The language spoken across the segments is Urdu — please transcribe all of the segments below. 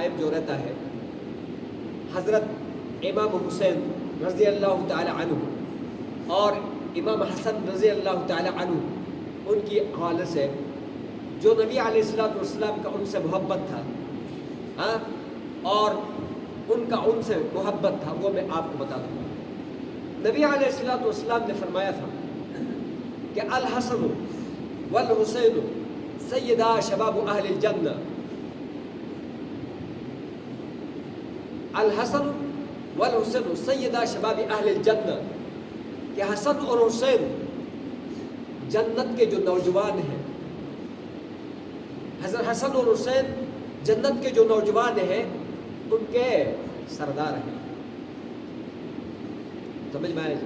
قائم جو رہتا ہے حضرت امام حسین رضی اللہ تعالی عنہ اور امام حسن رضی اللہ تعالی عنہ ان کی حوالے سے جو نبی علیہ الصلوۃ والسلام کا ان سے محبت تھا اور ان کا ان سے محبت تھا، وہ میں آپ کو بتا دوں گا۔ نبی علیہ الصلوۃ والسلام نے فرمایا تھا کہ الحسن والحسین سیدا شباب اہل الجنہ، الحسن والحسین سیدا شباب اہل الجنہ، کہ حسن اور حسین جنت کے جو نوجوان ہیں، حضرت حسن اور حسین جنت کے جو نوجوان ہیں ان کے سردار ہیں، سمجھ میں آئے؟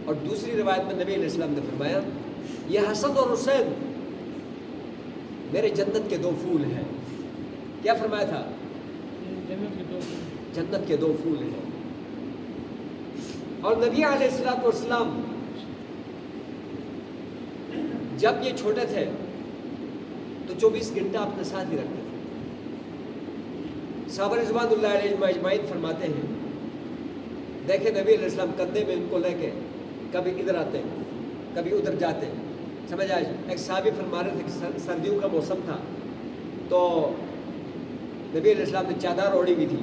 اور دوسری روایت میں نبی علیہ السلام نے فرمایا یہ حسن اور حسین میرے جنت کے دو پھول ہیں۔ کیا فرمایا تھا؟ جنت کے دو پھول ہیں۔ اور نبی علیہ الصلوۃ والسلام جب یہ چھوٹے تھے تو 24 گھنٹہ اپنے ساتھ ہی رکھتے تھے۔ صحابہ رضوان اللہ علیہ اجمعین فرماتے ہیں دیکھیں نبی علیہ السلام کندھے میں ان کو لے کے کبھی ادھر آتے کبھی ادھر جاتے، سمجھ آئے؟ ایک صحابی فرما رہے تھے کہ سردیوں کا موسم تھا تو نبی علیہ السلام نے چادر اوڑھی ہوئی تھی،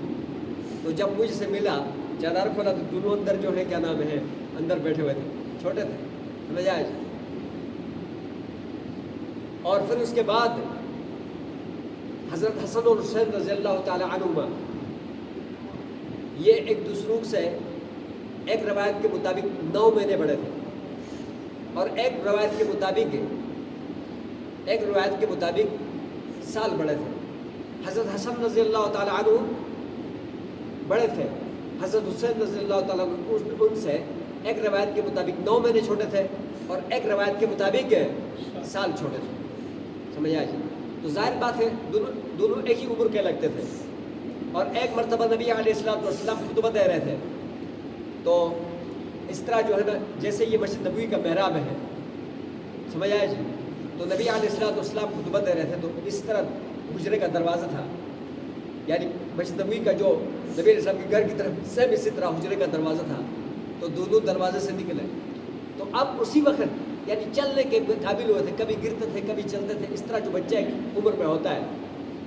تو جب مجھ سے ملا چادر کھولا تو دونوں اندر جو ہے کیا نام ہے اندر بیٹھے ہوئے تھے، چھوٹے تھے، سمجھ آئے؟ اور پھر اس کے بعد حضرت حسن اور حسین رضی اللہ تعالی عنہما یہ ایک دوسروں سے ایک روایت کے مطابق 9 مہینے بڑے تھے اور ایک روایت کے مطابق سال بڑے تھے۔ حضرت حسن رضی اللہ تعالی عنہ بڑے تھے، حضرت حسین رضی اللہ تعالیٰ عنہ ان سے ایک روایت کے مطابق 9 مہینے چھوٹے تھے اور ایک روایت کے مطابق سال چھوٹے تھے، سمجھ آئے؟ تو ظاہر بات ہے دونوں ایک ہی عمر کے لگتے تھے۔ اور ایک مرتبہ نبی علیہ الصلوۃ والسلام خطبہ دے رہے تھے تو اس طرح جو ہے نا جیسے یہ مسجد نبوی کا محراب ہے، سمجھ آئے جی؟ تو نبی علیہ الصلوۃ والسلام خطبہ دے رہے تھے تو اس طرح حجرے کا دروازہ تھا، یعنی مسجد نبوی کا جو نبی علیہ السلام کے گھر کی طرف سیم اسی طرح حجرے کا دروازہ تھا، تو دونوں دروازے سے نکلے تو اب اسی وقت یعنی چلنے کے قابل ہوئے تھے، کبھی گرتے تھے کبھی چلتے تھے، اس طرح جو بچہ ایک عمر میں ہوتا ہے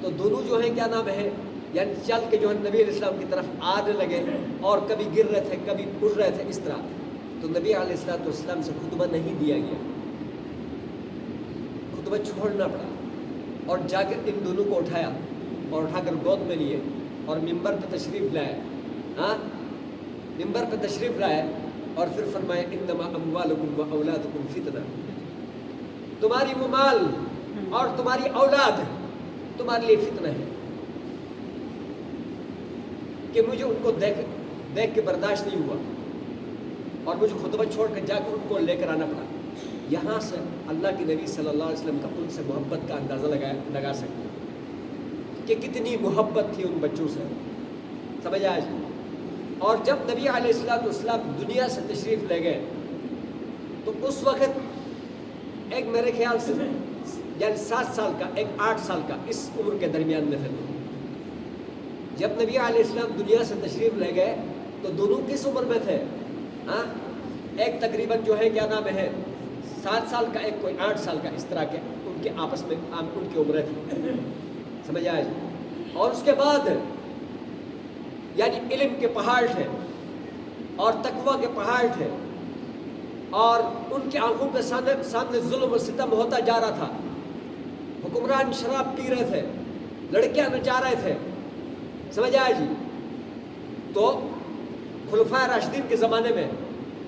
تو دونوں جو ہیں کیا نام ہے یعنی چل کے جو ہے نبی علیہ السلام کی طرف آنے لگے اور کبھی گر رہے تھے کبھی اٹھ رہے تھے، اس طرح تو نبی علیہ الصلوۃ والسلام سے خطبہ نہیں دیا گیا، خطبہ چھوڑنا پڑا اور جا کر ان دونوں کو اٹھایا اور اٹھا کر گود میں لیے اور ممبر پہ تشریف لائے، ممبر پہ تشریف لائے اور پھر فرمائے انما اموالکم و اولادکم فتنہ، تمہاری وہ مال اور تمہاری اولاد تمہارے لیے فتنہ ہے کہ مجھے ان کو دیکھ کے برداشت نہیں ہوا اور مجھے خطبہ چھوڑ کر جا کر ان کو لے کر آنا پڑا۔ یہاں سے اللہ کے نبی صلی اللہ علیہ وسلم کا ان سے محبت کا اندازہ لگا سکتے کہ کتنی محبت تھی ان بچوں سے، سمجھ آئے؟ اور جب نبی علیہ الصلوۃ والسلام دنیا سے تشریف لے گئے تو اس وقت ایک میرے خیال سے یعنی 7 سال کا ایک 8 سال کا اس عمر کے درمیان میں تھے۔ جب نبی علیہ السلام دنیا سے تشریف لے گئے تو دونوں کس عمر میں تھے؟ ایک تقریباً جو ہے کیا نام ہے 7 سال کا، ایک کوئی 8 سال کا، اس طرح کے ان کے آپس میں ان کی عمریں تھیں، سمجھ آئے؟ اور اس کے بعد یعنی علم کے پہاڑ تھے اور تقوی کے پہاڑ تھے اور ان کی آنکھوں کے سامنے ظلم و ستم ہوتا جا رہا تھا، حکمران شراب پی رہے تھے، لڑکیاں نچا رہے تھے، سمجھ آئے جی؟ تو خلفائے راشدین کے زمانے میں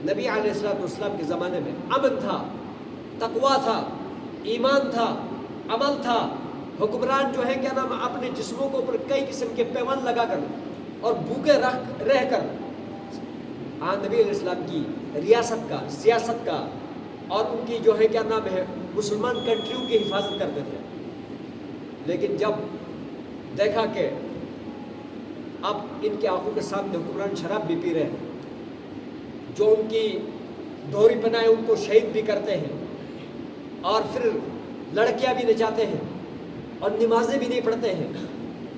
نبی علیہ الصلوۃ والسلام کے زمانے میں امن تھا، تقوی تھا، ایمان تھا، عمل تھا، حکمران جو ہے کیا نام اپنے جسموں کے اوپر کئی قسم کے پیوند لگا کر اور بھوکے رہ کر نبی علیہ السلام کی ریاست کا، سیاست کا اور ان کی جو ہے کیا نام ہے مسلمان کنٹریوں کی حفاظت کرتے تھے۔ لیکن جب دیکھا کہ اب ان کی آنکھوں کے سامنے حکمران شراب بھی پی رہے ہیں، جو ان کی دوہری پناہیں ان کو شہید بھی کرتے ہیں اور پھر لڑکیاں بھی نچاتے ہیں اور نمازیں بھی نہیں پڑھتے ہیں،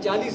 40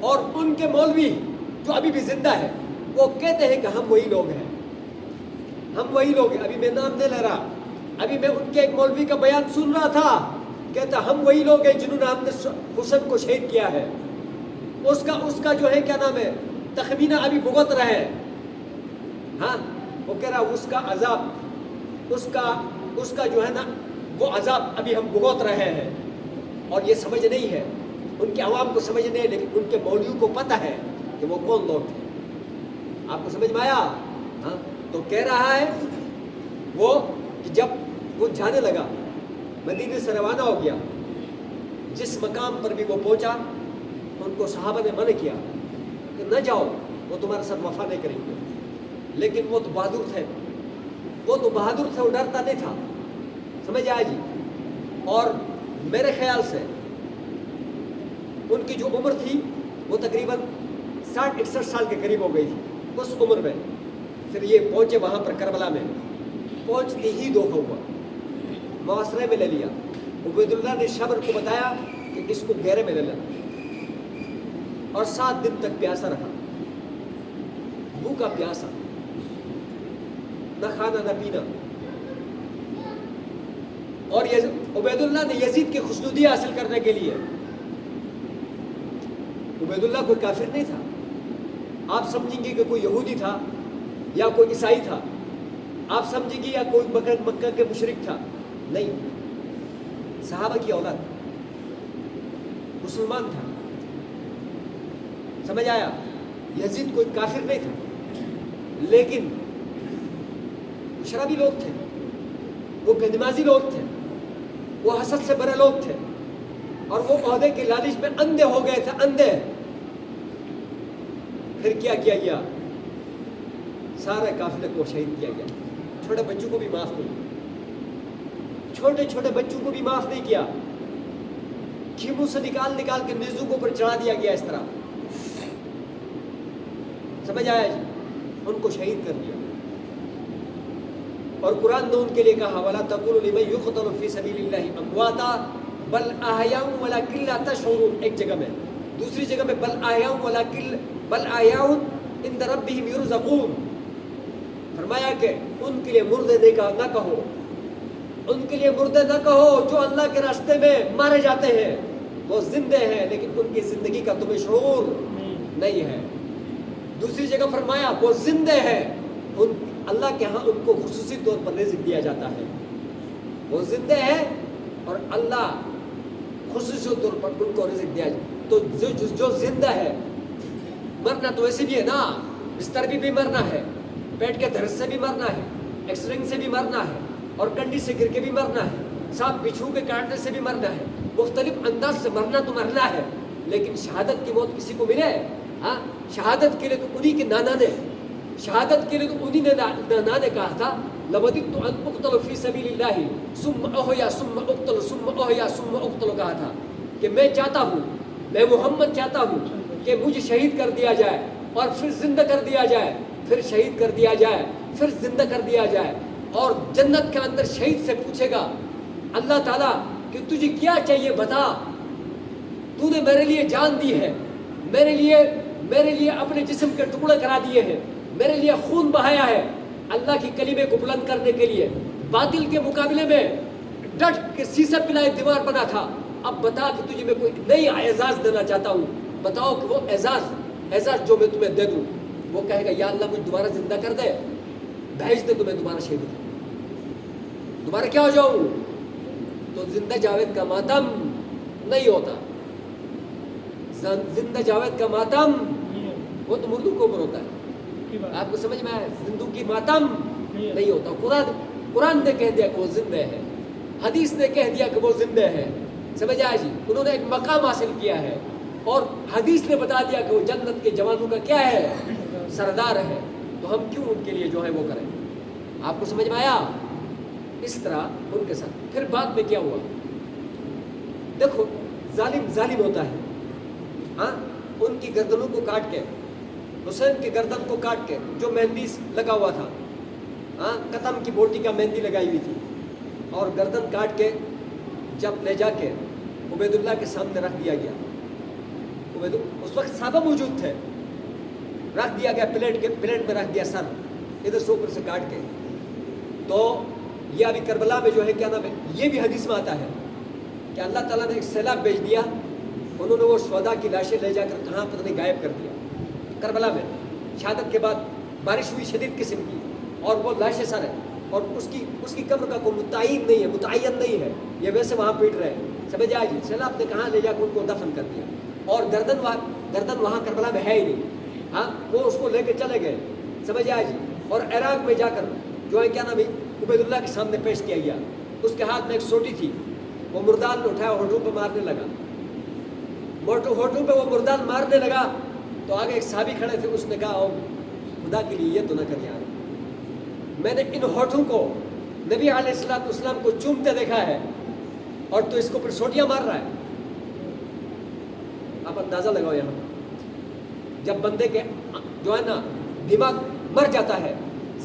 اور ان کے مولوی جو ابھی بھی زندہ ہے وہ کہتے ہیں کہ ہم وہی لوگ ہیں، ہم وہی لوگ ہیں. ابھی میں نام نہیں لے رہا، ابھی میں ان کے ایک مولوی کا بیان سن رہا تھا، کہتا ہم وہی لوگ ہیں جنہوں نے ہم نے حسن کو شہید کیا ہے. اس کا جو ہے کیا نام ہے تخمینہ ابھی بھگت رہے ہیں. ہاں وہ کہہ رہا اس کا عذاب، اس کا جو ہے نا وہ عذاب ابھی ہم بھگت رہے ہیں. اور یہ سمجھ نہیں ہے، ان کے عوام کو سمجھ نہیں ہے، لیکن ان کے مولویوں کو پتہ ہے کہ وہ کون لوگ تھے. آپ کو سمجھ میں آیا؟ ہاں تو کہہ رہا ہے وہ کہ جب وہ جانے لگا مدینے سے روانہ ہو گیا، جس مقام پر بھی وہ پہنچا ان کو صحابہ نے منع کیا کہ نہ جاؤ، وہ تمہارے ساتھ وفا نہیں کریں گے. لیکن وہ تو بہادر تھے، وہ ڈرتا نہیں تھا. سمجھ آئے جی؟ اور میرے خیال سے ان کی جو عمر تھی وہ تقریباً 60-61 سال کے قریب ہو گئی تھی اس عمر میں. پھر یہ پہنچے وہاں پر کربلا میں، پہنچتے ہی دھوکہ ہوا، معاشرے میں لے لیا. عبید اللہ نے شبر کو بتایا کہ اس کو گہرے میں لے لیا، اور 7 دن تک پیاسا رہا، بھوکا پیاسا، نہ کھانا نہ پینا. اور عبید اللہ نے یزید کی خوشنودی حاصل کرنے کے لیے، عبید اللہ کوئی کافر نہیں تھا، آپ سمجھیں گے کہ کوئی یہودی تھا یا کوئی عیسائی تھا، آپ سمجھیں گے یا کوئی مکہ کے مشرک تھا، نہیں، صحابہ کی اولاد، مسلمان تھا. سمجھ آیا؟ یزید کوئی کافر نہیں تھا، لیکن شرابی لوگ تھے، وہ بے نمازی لوگ تھے، وہ حسد سے بڑے لوگ تھے، اور وہ عہدے کے لالچ میں اندھے ہو گئے تھے، اندھے. پھر کیا کیا گیا؟ سارے قافلے کو شہید کیا گیا. چھوٹے بچوں کو بھی معاف نہیں، چھوٹے بچوں کو بھی معاف نہیں کیا. خیموں سے نکال کے نیزوں کو پر چڑھا دیا گیا اس طرح. سمجھ آیا جی؟ ان کو شہید کر دیا. اور قرآن نے ان کے لیے کہا وَلَا تَقُولُوا لِمَن يُقْتَلُ فِي سَبِيلِ اللَّهِ أَمْوَاتًا بَلْ أَحْيَاءٌ وَلَكِنْ لَا تَشْعُرُونَ. ایک جگہ میں، دوسری جگہ میں بَلْ أَحْيَاءٌ عِندَ رَبِّهِمْ يُرْزَقُونَ. فرمایا کہ ان کے لیے مردے نہ کہو، ان کے لیے مردے نہ کہو جو اللہ کے راستے میں مارے جاتے ہیں. وہ زندے ہیں لیکن ان کی زندگی کا تمہیں شعور نہیں ہے. دوسری جگہ فرمایا وہ زندے ہیں، اللہ کے ہاں ان کو خصوصی طور پر رزق دیا جاتا ہے. وہ زندے ہیں اور اللہ خصوصی طور پر ان کو رزق دیا جاتا ہے. تو جو زندہ ہے، مرنا تو ویسے بھی ہے نا، بستر بھی مرنا ہے، پیٹ کے درد سے بھی مرنا ہے، ایکسیڈنٹ سے بھی مرنا ہے، اور کنڈی سے گر کے بھی مرنا ہے، سانپ بچھو کے کاٹنے سے بھی مرنا ہے. مختلف انداز سے مرنا تو مرنا ہے، لیکن شہادت کی موت کسی کو ملے؟ ہاں، شہادت کے لیے تو انہی کے نانا نے، شہادت کے لیے تو انہی نے نانا نے کہا تھا لَوَدِدْتُ أَنْ أُقْتَلَ فِي سَبِيلِ اللَّهِ ثُمَّ أُحْيَا ثُمَّ أُقْتَلُ ثُمَّ أُحْيَا ثُمَّ أُقْتَلُ. کہا تھا کہ میں چاہتا ہوں، میں محمد چاہتا ہوں کہ مجھے شہید کر دیا جائے اور پھر زندہ کر دیا جائے، پھر شہید کر دیا جائے، پھر زندہ کر دیا جائے. اور جنت کے اندر شہید سے پوچھے گا اللہ تعالیٰ کہ تجھے کیا چاہیے بتا، تو نے میرے لیے جان دی ہے، میرے لیے اپنے جسم کے ٹکڑے کرا دیے ہیں، میرے لیے خون بہایا ہے اللہ کی کلمے کو بلند کرنے کے لیے، باطل کے مقابلے میں ڈٹ کے سیسے پلائے دیوار بنا تھا. اب بتا کہ تجھے میں کوئی نئی اعزاز دینا چاہتا ہوں، بتاؤ کہ وہ اعزاز جو میں تمہیں دے دوں. وہ کہے گا یا اللہ مجھے دوبارہ زندہ کر دے، بھیج دے تو میں دوبارہ شہید ہوں، دوبارہ کیا ہو جاؤں. تو زندہ جاوید کا ماتم نہیں ہوتا، زندہ جاوید کا ماتم وہ تو مردوں کو اوپر ہوتا ہے. آپ کو سمجھ میں آئے؟ زندوں کی ماتم نہیں ہوتا. قرآن نے کہہ دیا کہ وہ زندہ ہے، حدیث نے کہہ دیا کہ وہ زندہ ہے. سمجھ آئے جی؟ انہوں نے ایک مقام حاصل کیا ہے، اور حدیث نے بتا دیا کہ وہ جنت کے جوانوں کا کیا ہے؟ سردار ہے. تو ہم کیوں ان کے لیے جو ہے وہ کریں؟ آپ کو سمجھ میں آیا؟ اس طرح ان کے ساتھ. پھر بعد میں کیا ہوا؟ دیکھو ظالم ہوتا ہے. ہاں، ان کی گردنوں کو کاٹ کے، حسین کی گردن کو کاٹ کے جو مہندی لگا ہوا تھا، ہاں، قتم کی بوٹی کا مہندی لگائی ہوئی تھی، اور گردن کاٹ کے جب لے جا کے عبید اللہ کے سامنے رکھ دیا گیا. اس وقت صحابہ موجود تھے. رکھ دیا گیا پلیٹ میں رکھ دیا سر ادھر سے اوپر سے کاٹ کے. تو یہ ابھی کربلا میں جو ہے کیا نام ہے, یہ بھی حدیث میں آتا ہے کہ اللہ تعالیٰ نے ایک سیلاب بھیج دیا, انہوں نے وہ شہداء کی لاشیں لے جا کر کہاں پتہ نہیں غائب کر دیا. کربلا میں شہادت کے بعد بارش ہوئی شدید قسم کی, اور وہ لاشیں سر ہے, اور اس کی قبر کا کوئی متعین نہیں ہے, یہ ویسے وہاں پیٹ رہے ہیں. سمجھ آئے جی, سیلاب نے کہاں لے جا کے ان کو دفن کر دیا, اور گردن وہاں کربلا میں ہے ہی نہیں. ہاں, وہ اس کو لے کے چلے گئے. سمجھ آئے جی. اور عراق میں جا کر جو ہے کیا نام ہے عبید اللہ کے سامنے پیش کیا گیا. اس کے ہاتھ میں ایک سوٹی تھی, وہ مردان نے اٹھایا, ہونٹوں پہ مارنے لگا. ہونٹوں پہ وہ مردان مارنے لگا تو آگے ایک صحابی کھڑے تھے, اس نے کہا او خدا کے لیے یہ تو نہ کر یار, میں نے ان ہونٹوں کو نبی علیہ الصلوۃ والسلام کو چومتے دیکھا ہے اور تو اس کو پھر سوٹیاں مار رہا ہے. آپ اندازہ لگاؤ, یہاں جب بندے کے جو ہے نا دماغ مر جاتا ہے,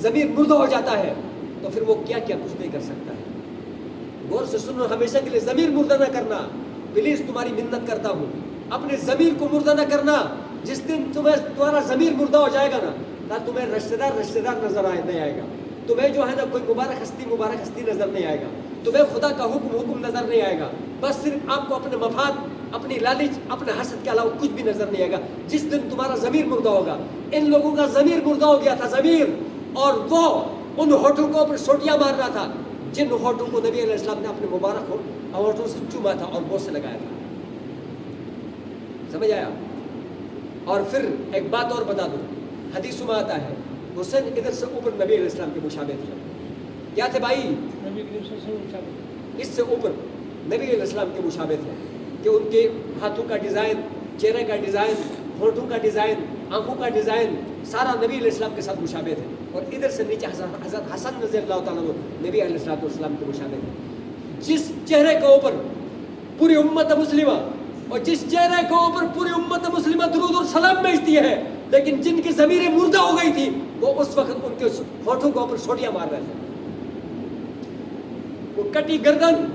ضمیر مردہ ہو جاتا ہے, تو پھر وہ کیا کیا کچھ نہیں کر سکتا ہے. غور سے سنو, ہمیشہ کے لیے ضمیر مردہ نہ کرنا, پلیز تمہاری منت کرتا ہوں, اپنے ضمیر کو مردہ نہ کرنا. جس دن تمہارا ضمیر مردہ ہو جائے گا نا, نہ تمہیں رشتہ دار نظر نہیں آئے گا, تمہیں جو ہے نا کوئی مبارک ہستی نظر نہیں آئے گا, تمہیں خدا کا حکم نظر نہیں آئے گا. بس صرف آپ کو اپنے مفاد, اپنی لالچ, اپنے حسد کے علاوہ کچھ بھی نظر نہیں آئے گا. جس دن تمہارا ضمیر مردہ ہوگا, ان لوگوں کا ضمیر مردہ ہو گیا تھا ضمیر, اور وہ ان ہونٹوں کو اپنے سوٹیاں مار رہا تھا جن ہونٹوں کو نبی علیہ السلام نے اپنے مبارک ہونٹوں سے چوما تھا اور بوسے لگایا تھا. سمجھ آیا؟ اور پھر ایک بات اور بتا دوں, حدیثوں میں آتا ہے حسین ادھر سے اوپر نبی علیہ السلام کے مشابہ تھے. کیا تھے بھائی؟ اس سے اوپر نبی علیہ السلام کے مشابہ تھے کہ ان کے ہاتھوں کا ڈیزائن, چہرے کا ڈیزائن, ہونٹوں کا ڈیزائن, آنکھوں کا ڈیزائن سارا نبی علیہ السلام کے ساتھ مشابہ تھے. اور ادھر سے نیچے حضرت حسن رضی اللہ تعالیٰ نبی علیہ السلام کے مشابہ تھے. جس چہرے کے اوپر پوری امت مسلمہ, اور جس چہرے کے اوپر پوری امت مسلمہ درود اور سلام بھیجتی ہے, لیکن جن کی ضمیریں مردہ ہو گئی تھی, وہ اس وقت ان کے ہونٹوں کے اوپر سوٹیاں مار رہے تھے. وہ کٹی گردن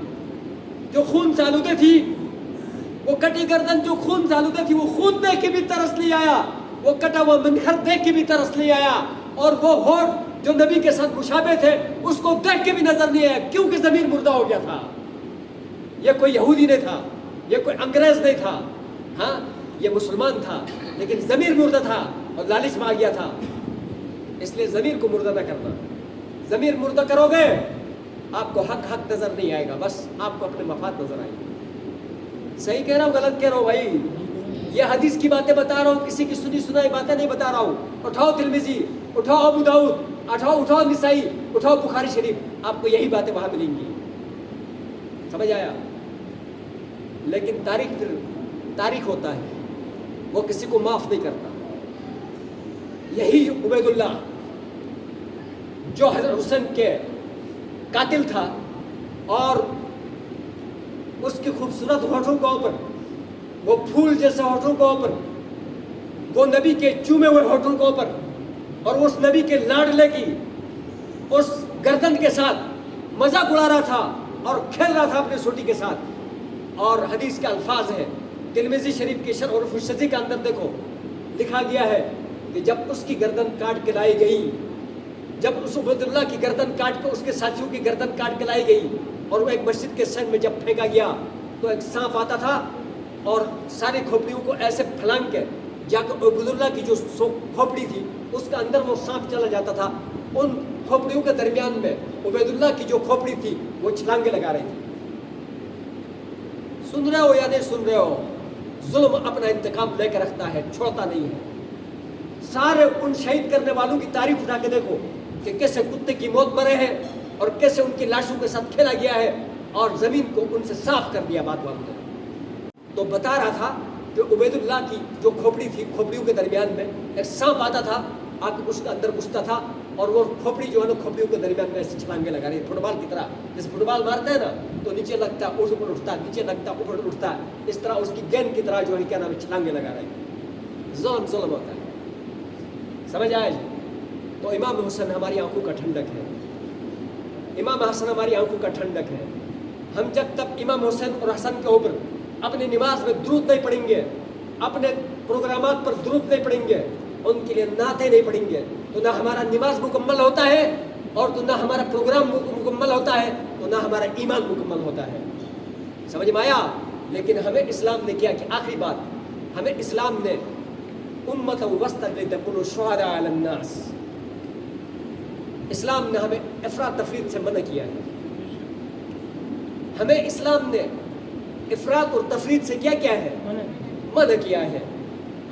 جو خون سے آلودہ تھی, وہ کٹی گردن جو خون سے آلودہ تھی, وہ خون دیکھ کے بھی ترس نہیں آیا, وہ کٹا ہوا منخر دیکھ کے بھی ترس نہیں آیا, اور وہ ہونٹ جو نبی کے ساتھ مشابہ تھے اس کو دیکھ کے بھی نظر نہیں آیا, کیونکہ ضمیر مردہ ہو گیا تھا. یہ کوئی یہودی نہیں تھا, یہ کوئی انگریز نہیں تھا, ہاں یہ مسلمان تھا, لیکن ضمیر مردہ تھا اور لالچ میں آ گیا تھا. اس لیے ضمیر کو مردہ نہ کرنا. ضمیر مردہ کرو گے آپ کو حق نظر نہیں آئے گا, بس آپ کو اپنے مفاد نظر آئے گا. صحیح کہہ رہا ہوں غلط کہہ رہا ہوں بھائی؟ یہ حدیث کی باتیں بتا رہا ہوں, کسی کی سنی سنائی باتیں نہیں بتا رہا ہوں. اٹھاؤ ترمذی, اٹھاؤ ابو داؤد, اٹھاؤ نسائی, اٹھاؤ بخاری شریف, آپ کو یہی باتیں وہاں ملیں گی. سمجھ آیا؟ لیکن تاریخ ہوتا ہے, وہ کسی کو معاف نہیں کرتا. یہی عبید اللہ جو حضرت حسین کے قاتل تھا, اور اس کی خوبصورت ہونٹوں کے اوپر, وہ پھول جیسے ہونٹوں کے اوپر, وہ نبی کے چومے ہوئے ہونٹوں کے اوپر, اور اس نبی کے لاڈلے کی اس گردن کے ساتھ مذاق اڑا رہا تھا اور کھیل رہا تھا اپنے سوٹی کے ساتھ. اور حدیث کے الفاظ ہیں ترمذی شریف کے شرح عرف الشذی کے اندر دیکھو, لکھا گیا ہے کہ جب اس کی گردن کاٹ کے لائی گئی, جب اس عبید اللہ کی گردن کاٹ کے اس کے ساتھیوں کی گردن کاٹ کے لائی گئی, اور وہ ایک مسجد کے سین میں جب پھینکا گیا, تو ایک سانپ آتا تھا اور ساری کھوپڑیوں کو ایسے پھلانگ کے جا کے عبید اللہ کی جو کھوپڑی تھی اس کے اندر وہ سانپ چلا جاتا تھا. ان کھوپڑیوں کے درمیان میں عبید اللہ کی جو کھوپڑی تھی وہ چھلانگے لگا رہی تھی. سن رہے ہو یا نہیں سن رہے ہو؟ ظلم اپنا انتقام لے کے رکھتا ہے, چھوڑتا نہیں ہے. سارے ان شہید کرنے والوں کی تاریخ اٹھا کے دیکھو کہ کیسے کتے کی موت مرے ہیں, اور کیسے ان کی لاشوں کے ساتھ کھیلا گیا ہے, اور زمین کو ان سے صاف کر دیا بات والوں نے. تو بتا رہا تھا کہ عبید اللہ کی جو کھوپڑی تھی, کھوپڑیوں کے درمیان میں ایک سانپ آتا تھا, آ کے اس کے اندر گھستا تھا, اور وہ کھوپڑی جو ہے نا کھوپڑیوں کے درمیان میں ایسے چھلانگے لگا رہی ہے, فٹ بال کی طرح. جیسے فٹ بال مارتے ہیں نا تو نیچے لگتا ہے اوپر اٹھتا ہے, نیچے لگتا ہے اوپر اٹھتا ہے, اس طرح اس کی گیند کی طرح جو ہے کیا نام ہے چھلانگے لگا رہے ہیں. ظلم ہوتا ہے. سمجھ آئے جی؟ تو امام حسن ہماری آنکھوں کا ٹھنڈک ہے, امام حسن ہماری آنکھوں کا ٹھنڈک ہے. ہم جب تک امام حسین اور حسن کے اوپر اپنی نماز میں درود نہیں پڑھیں گے, اپنے پروگرامات پر درود نہیں پڑھیں گے، ان کے لیے نعتیں نہیں پڑھیں گے، تو نہ ہمارا نماز مکمل ہوتا ہے، اور تو نہ ہمارا پروگرام مکمل ہوتا ہے، تو نہ ہمارا ایمان مکمل ہوتا ہے. سمجھ میں آیا؟ لیکن ہمیں اسلام نے کیا کہ آخری بات، ہمیں اسلام نے امت وسطا لتکونوا شہداء علی الناس، اسلام نے ہمیں افراط تفریط سے منع کیا ہے. ہمیں اسلام نے افراط اور تفریط سے کیا کیا ہے؟ منع کیا ہے.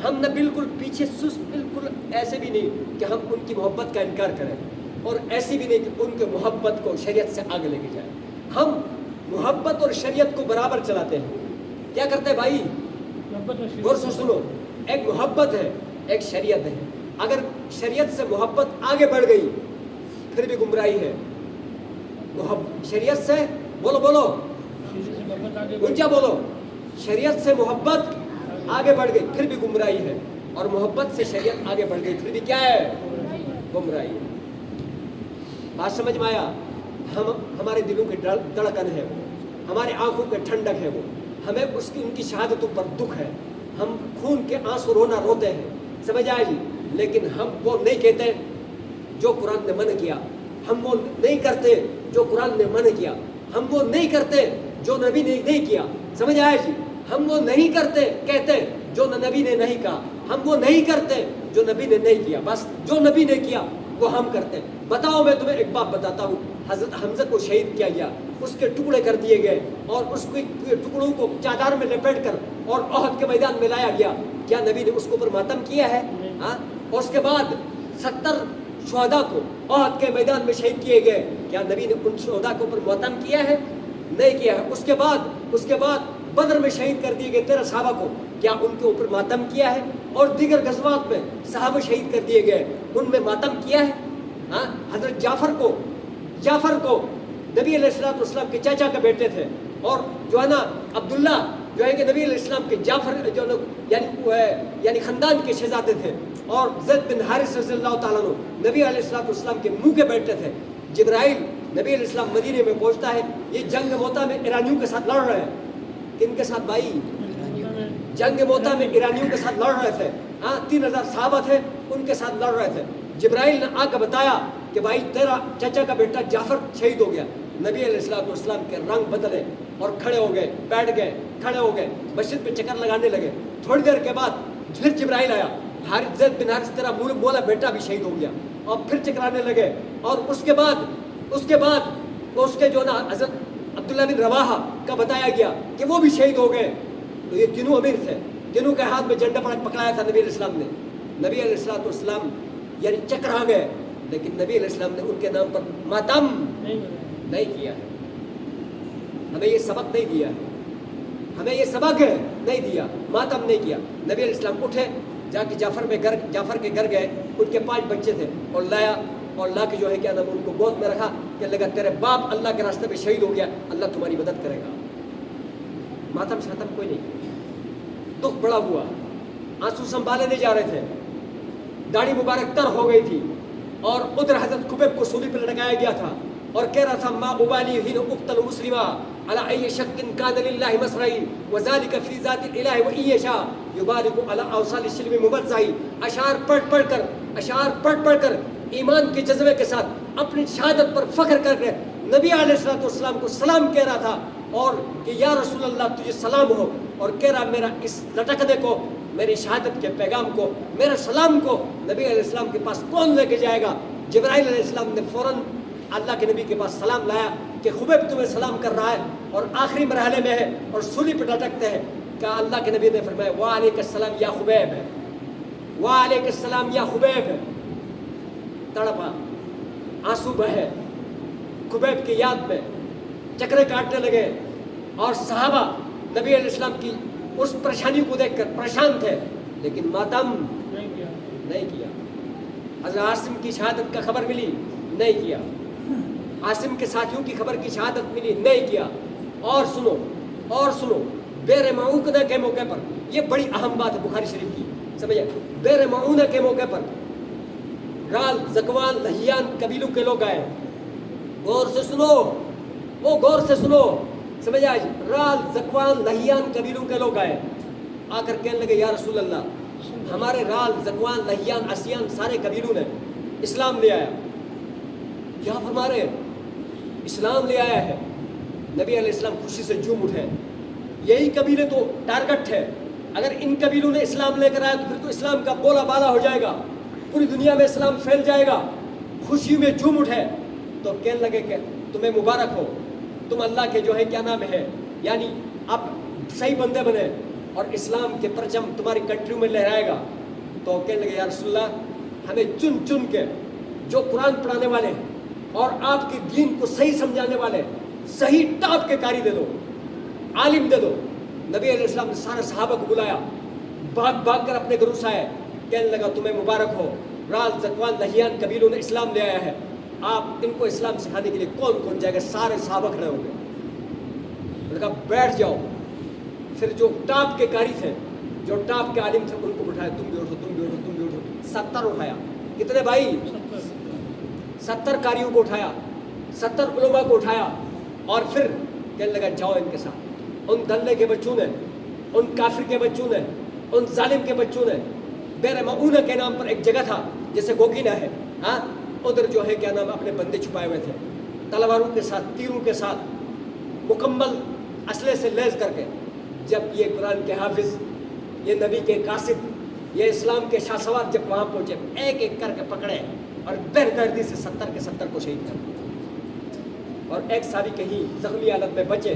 ہم نہ بالکل پیچھے بالکل ایسے بھی نہیں کہ ہم ان کی محبت کا انکار کریں، اور ایسی بھی نہیں کہ ان کے محبت کو شریعت سے آگے لے کے جائیں. ہم محبت اور شریعت کو برابر چلاتے ہیں. کیا کرتے ہیں بھائی؟ غور سے سنو، ایک محبت ہے، ایک شریعت ہے. اگر شریعت سے محبت آگے بڑھ گئی پھر بھی گمراہی ہے. شریعت سے بولو اونچا بولو، شریعت سے محبت آگے بڑھ گئی پھر بھی گمراہی ہے، اور محبت سے شریعت آگے بڑھ گئی پھر بھی کیا ہے؟ گمراہی ہے. بات سمجھ میں آیا؟ ہمارے دلوں کی دھڑکن ہے وہ، ہمارے آنکھوں کے ٹھنڈک ہے وہ، ہمیں ان کی شہادتوں پر دکھ ہے، ہم خون کے آنسو رونا روتے ہیں. سمجھ آئے جی؟ لیکن ہم وہ نہیں کہتے جو قرآن نے منع کیا، ہم وہ نہیں کرتے جو قرآن نے منع کیا، ہم وہ نہیں کرتے جو نبی نے نہیں کیا. سمجھ آئے جی؟ ہم وہ نہیں کرتے کہتے جو نبی نے نہیں کہا، ہم وہ نہیں کرتے جو نبی نے نہیں کیا، بس جو نبی نے کیا وہ ہم کرتے. بتاؤ، میں تمہیں ایک بات بتاتا ہوں. حضرت حمزہ کو شہید کیا گیا، اس کے ٹکڑے کر دیے گئے، اور اس کے ٹکڑوں کو چادر میں لپیٹ کر اور احد کے میدان میں لایا گیا. کیا نبی نے اس کے اوپر ماتم کیا ہے؟ ہاں. اور اس کے بعد 70 شہداء کو احد کے میدان میں شہید کیے گئے. کیا نبی نے ان شہداء کے اوپر ماتم کیا ہے؟ نہیں کیا ہے. اس کے بعد بدر میں شہید کر دیے گئے 13 صحابہ کو. کیا ان کے اوپر ماتم کیا ہے؟ اور دیگر غزوات میں صحابہ شہید کر دیے گئے، ان میں ماتم کیا ہے؟ ہاں. حضرت جعفر کو نبی علیہ السلام کے چاچا کے بیٹے تھے، اور جو ہے نا عبداللہ جو ہے کہ نبی علیہ السلام کے جعفر جو یعنی خاندان کے شہزادے تھے، اور زید بن حارث رضی اللہ تعالیٰ عنہ نبی علیہ السلام کے منہ کے بیٹے تھے. جبرائیل نبی علیہ السلام مدینے میں پہنچتا ہے، یہ جنگ موتا میں ایرانیوں کے ساتھ لڑ رہے ہیں. کن کے ساتھ بھائی؟ جنگ موتا میں ایرانیوں کے ساتھ لڑ رہے تھے. ہاں. 3000 صحابہ تھے، ان کے ساتھ لڑ رہے تھے. جبرائیل نے آ کے بتایا کہ بھائی تیرا چچا کا بیٹا جعفر شہید ہو گیا. نبی علیہ السلام کے رنگ بدلے اور کھڑے ہو گئے، بیٹھ گئے، کھڑے ہو گئے، مسجد پہ چکر لگانے لگے. تھوڑی دیر کے بعد پھر جبرائیل آیا، زید بن حارث تیرا بولا بیٹا بھی شہید ہو گیا، اور پھر چکرانے لگے. اور اس کے بعد اس کے جو نا حضرت عبداللہ بن رواحہ کا بتایا گیا کہ وہ بھی شہید ہو گئے. تو یہ تینوں امیر تھے، تینوں کے ہاتھ میں جھنڈا پکڑایا تھا نبی علیہ السلام نے. نبی علیہ السلام یعنی چکرا گئے، لیکن نبی علیہ السلام نے ان کے نام پر ماتم نہیں کیا ہے. ہمیں یہ سبق نہیں دیا ہے، ہمیں یہ سبق نہیں دیا، ماتم نہیں کیا. نبی علیہ السلام اٹھے، جا کے جعفر کے گھر گئے. ان کے 5 بچے تھے، اور لایا، اور لا کے جو ہے کیا نام ان کو گود میں رکھا کہ لگا تیرے باپ اللہ کے راستے میں شہید ہو گیا، اللہ تمہاری مدد کرے گا. ماتم شاتم کوئی نہیں. دکھ بڑا ہوا، آنسو سنبھالے نہیں جا رہے تھے، داڑھی مبارک تر ہو گئی تھی، اور ادھر حضرت خبیب کو سولی پہ لٹکایا گیا تھا، اور کہہ رہا تھا ما ابالی حین اقتل مسلما علی ای شک کان للہ مسرعی وذالک فی ذات الالہ و ان یشاء یبارک علی اوصال السلم مبتزعی. اشعار پڑھ کر ایمان کے جذبے کے ساتھ اپنی شہادت پر فخر کر کے نبی علیہ السلام کو سلام کہہ رہا تھا، اور کہ یا رسول اللہ تجھے سلام ہو. اور کہہ رہا میرا اس لٹکنے کو، میری شہادت کے پیغام کو، میرا سلام کو نبی علیہ السلام کے پاس کون لے کے جائے گا؟ جبرائیل علیہ السلام نے فوراً اللہ کے نبی کے پاس سلام لایا کہ خبیب تمہیں سلام کر رہا ہے، اور آخری مرحلے میں ہے اور سولی پہ لٹکتے ہیں. کہ اللہ کے نبی نے فرمایا وعلیک السلام یا خبیب، وعلیک السلام یا خبیب. تڑپا، آنسو بہے، خبیب کی یاد میں چکرے کاٹنے لگے. اور صحابہ نبی علیہ السلام کی اس پریشانی کو دیکھ کر پریشان تھے، لیکن ماتم نہیں کیا. حضرت عاصم کی شہادت کا خبر ملی، نہیں کیا. عاصم کے ساتھیوں کی خبر کی شہادت ملی، نہیں کیا. اور سنو بیر معونہ کے موقع پر، یہ بڑی اہم بات ہے بخاری شریف کی، سمجھے؟ بیر معونہ کے موقع پر رال، زکوان، لہیان قبیلوں کے لوگ آئے. غور سے سنو، سمجھ آئے؟ رال، زکوان، لہیان قبیلوں کے لوگ آئے. آ کر کہنے لگے یا رسول اللہ ہمارے رال زکوان لہیان اسیان سارے قبیلوں نے اسلام لے آیا. کیا فرما رہے ہیں؟ اسلام لے آیا ہے. نبی علیہ السلام خوشی سے جھوم اٹھے. یہی قبیلے تو ٹارگٹ ہے. اگر ان قبیلوں نے اسلام لے کر آیا تو پھر تو اسلام کا بولا بالا ہو جائے گا, پوری دنیا میں اسلام پھیل جائے گا. خوشی میں جھوم اٹھے تو کہنے لگے کہ تمہیں مبارک ہو, تم اللہ کے جو ہے کیا نام ہے یعنی اب صحیح بندے بنے اور اسلام کے پرچم تمہاری کنٹریوں میں لہرائے گا. تو کہنے لگے یا رسول اللہ ہمیں چن چن کے جو قرآن پڑھانے والے اور آپ کی دین کو صحیح سمجھانے والے صحیح ٹاپ کے قاری دے دو, عالم دے دو. نبی علیہ السلام نے سارے صحابہ کو بلایا, بھاگ بھاگ کر اپنے گھروں سے آئے. کہنے لگا تمہیں مبارک ہو, رال زکوان لہیان قبیلوں نے اسلام لے آیا ہے, آپ ان کو اسلام سکھانے کے لیے کون کون جائے گا؟ سارے صحابہ کھڑے ہو گئے. انہوں نے کہا بیٹھ جاؤ. پھر جو ٹاپ کے قاری تھے, جو ٹاپ کے عالم تھے, ان کو بٹھایا, تم بھی اٹھو, تم بھی اٹھو, تم بھی اٹھو. 70 اٹھایا. کتنے بھائی؟ 70 قاریوں کو اٹھایا, 70 علماء کو اٹھایا. اور پھر کہنے لگا جاؤ ان کے ساتھ. ان دلے کے بچوں نے, ان کافر کے بچوں نے, ان ظالم کے بچوں نے, بیر معونہ کے نام پر ایک جگہ تھا جیسے گوگینا ہے, ہاں ادھر جو ہے کیا نام اپنے بندے چھپائے ہوئے تھے, تلواروں کے ساتھ, تیروں کے ساتھ, مکمل اسلحے سے لیس کر کے. جب یہ قرآن کے حافظ, یہ نبی کے قاصد, یہ اسلام کے شاہ سوار جب وہاں پہنچے, ایک ایک کر کے پکڑے اور بردردی سے 70 کے 70 کو شہید کر دیا. اور ایک صحابی کہیں زخمی حالت میں بچے,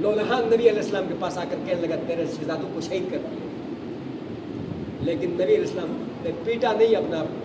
لولہان نبی علیہ السلام کے پاس آ کر کہنے لگا تیرے شہزادوں کو شہید کر دیا. لیکن نبی علیہ السلام نے پیٹا نہیں اپنا آپ کو,